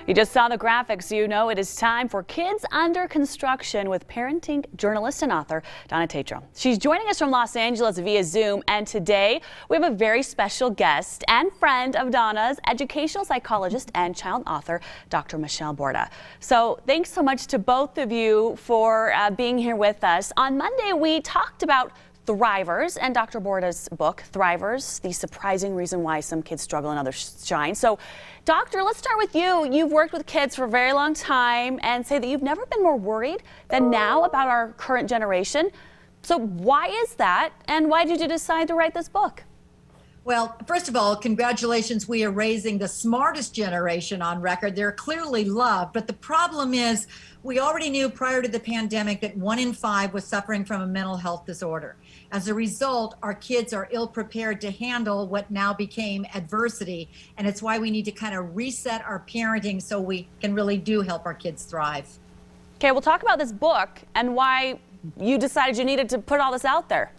You just saw the graphics, so you know it is time for Kids Under Construction with parenting journalist and author Donna Tatro. She's joining us from Los Angeles via Zoom, and today we have a very special guest and friend of Donna's, educational psychologist and child author, Dr. Michelle Borda. So thanks so much to both of you for being here with us. On Monday, we talked about Thrivers and Dr. Borda's book, Thrivers, the surprising reason why some kids struggle and others shine. So, Doctor, let's start with you. You've worked with kids for a very long time and say that you've never been more worried than now about our current generation. So why is that, and why did you decide to write this book? Well, first of all, congratulations. We are raising the smartest generation on record. They're clearly loved, but the problem is we already knew prior to the pandemic that 1 in 5 was suffering from a mental health disorder. As a result, our kids are ill-prepared to handle what now became adversity, and it's why we need to kind of reset our parenting so we can really do help our kids thrive. Okay, we'll talk about this book and why you decided you needed to put all this out there.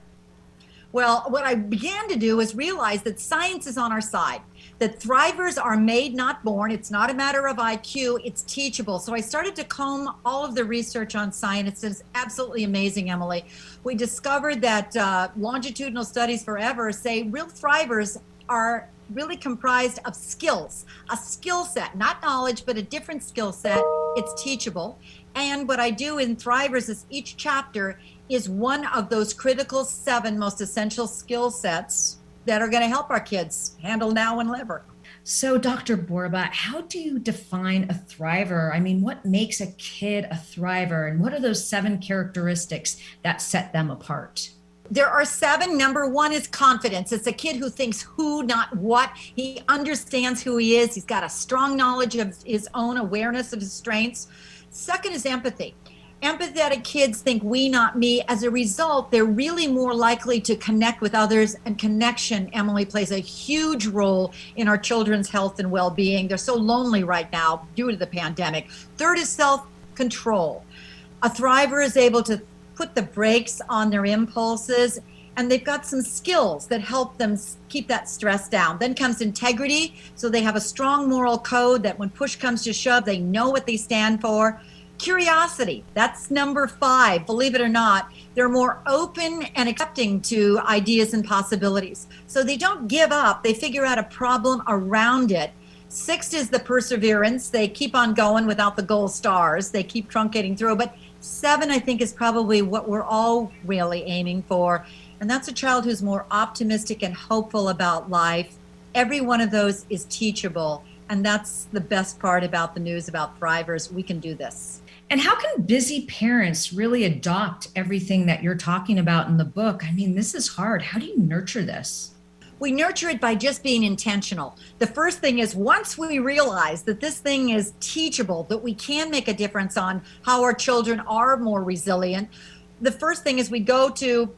Well, what I began to do is realize that science is on our side, that thrivers are made, not born. It's not a matter of IQ, it's teachable. So I started to comb all of the research on science. It's absolutely amazing, Emily. We discovered that longitudinal studies forever say real thrivers are really comprised of skills, a skill set, not knowledge, but a different skill set. It's teachable. And what I do in Thrivers is each chapter is one of those critical 7 most essential skill sets that are going to help our kids handle now and later. So, Dr. Borda, how do you define a thriver? I mean, what makes a kid a thriver, and what are those 7 characteristics that set them apart? There are 7. Number 1 is confidence. It's a kid who thinks who, not what. He understands who he is. He's got a strong knowledge of his own awareness of his strengths. Second is empathy. Empathetic kids think we, not me. As a result, they're really more likely to connect with others, and connection, Emily, plays a huge role in our children's health and well-being. They're so lonely right now due to the pandemic. Third is self-control. A thriver is able to put the brakes on their impulses, and they've got some skills that help them keep that stress down. Then comes integrity, so they have a strong moral code that when push comes to shove, they know what they stand for. Curiosity, that's number 5. Believe it or not, they're more open and accepting to ideas and possibilities. So they don't give up, they figure out a problem around it. 6 is the perseverance. They keep on going without the gold stars. They keep truncating through. But 7, I think, is probably what we're all really aiming for. And that's a child who's more optimistic and hopeful about life. Every one of those is teachable. And that's the best part about the news about Thrivers. We can do this. And how can busy parents really adopt everything that you're talking about in the book? I mean, this is hard. How do you nurture this? We nurture it by just being intentional. The first thing is, once we realize that this thing is teachable, that we can make a difference on how our children are more resilient, the first thing is we go to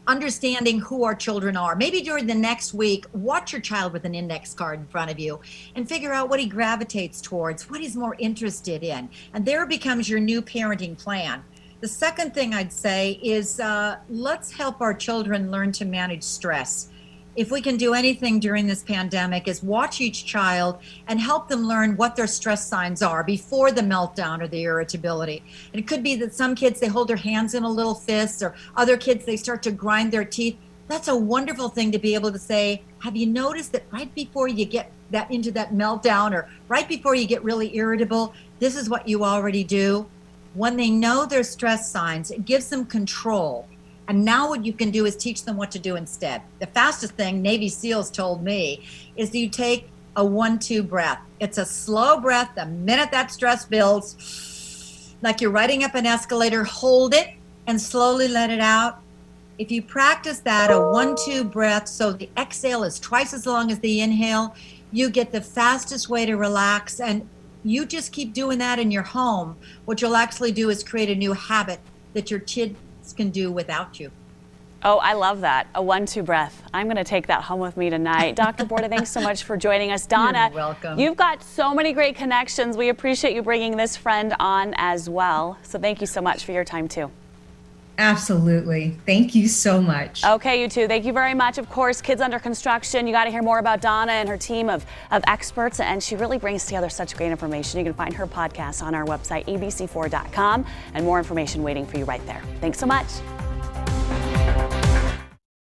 understanding who our children are. Maybe during the next week, watch your child with an index card in front of you and figure out what he gravitates towards, what he's more interested in. And there becomes your new parenting plan. The second thing I'd say is let's help our children learn to manage stress. If we can do anything during this pandemic is watch each child and help them learn what their stress signs are before the meltdown or the irritability. And it could be that some kids, they hold their hands in a little fist, or other kids, they start to grind their teeth. That's a wonderful thing to be able to say, have you noticed that right before you get that into that meltdown, or right before you get really irritable, this is what you already do? When they know their stress signs, it gives them control. And now what you can do is teach them what to do instead. The fastest thing Navy SEALs told me is you take a 1-2 breath. It's a slow breath. The minute that stress builds, like you're riding up an escalator, hold it and slowly let it out. If you practice that, a 1-2 breath, so the exhale is twice as long as the inhale, you get the fastest way to relax. And you just keep doing that in your home. What you'll actually do is create a new habit that your kids can do without you. Oh, I love that. A 1-2 breath. I'm going to take that home with me tonight. Dr. Borda, thanks so much for joining us. Donna, you're welcome. You've got so many great connections. We appreciate you bringing this friend on as well. So thank you so much for your time too. Absolutely. Thank you so much. Okay, you two. Thank you very much. Of course, Kids Under Construction. You got to hear more about Donna and her team of experts, and she really brings together such great information. You can find her podcast on our website, abc4.com, and more information waiting for you right there. Thanks so much.